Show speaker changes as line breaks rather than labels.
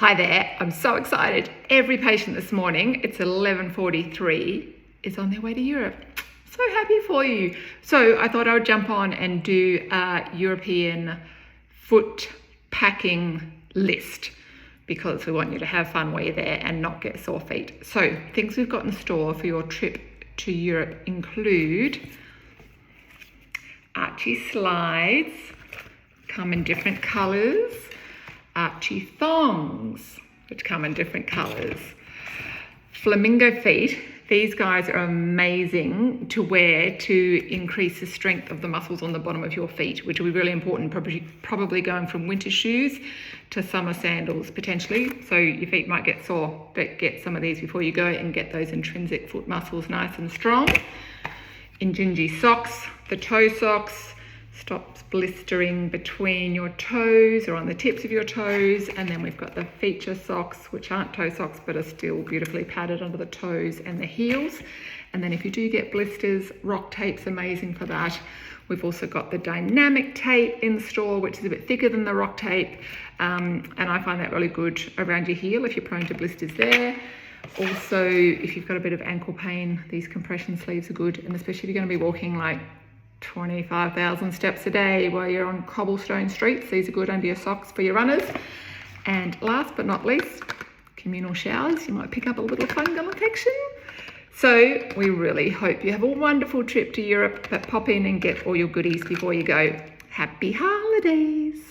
Hi there, I'm so excited. Every patient this morning, it's 11:43, is on their way to Europe. So happy for you. So I thought I would jump on and do a European foot packing list because we want you to have fun while you're there and not get sore feet. So things we've got in store for your trip to Europe include Archie slides, come in different colours, Archie thongs, which come in different colours. Flamingo feet, these guys are amazing to wear to increase the strength of the muscles on the bottom of your feet, which will be really important, probably going from winter shoes to summer sandals potentially. So your feet might get sore, but get some of these before you go and get those intrinsic foot muscles nice and strong. Injinji socks, the toe socks, stops blistering between your toes or on the tips of your toes. And then we've got the feature socks, which aren't toe socks but are still beautifully padded under the toes and the heels. And then if you do get blisters, rock tape's amazing for that. We've also got the dynamic tape in store, which is a bit thicker than the rock tape, and I find that really good around your heel if you're prone to blisters there. Also, if you've got a bit of ankle pain, these compression sleeves are good, and especially if you're going to be walking like 25,000 steps a day while you're on cobblestone streets, these are good under your socks for your runners. And last but not least, communal showers. You might pick up a little fungal infection. So we really hope you have a wonderful trip to Europe, but pop in and get all your goodies before you go. Happy holidays!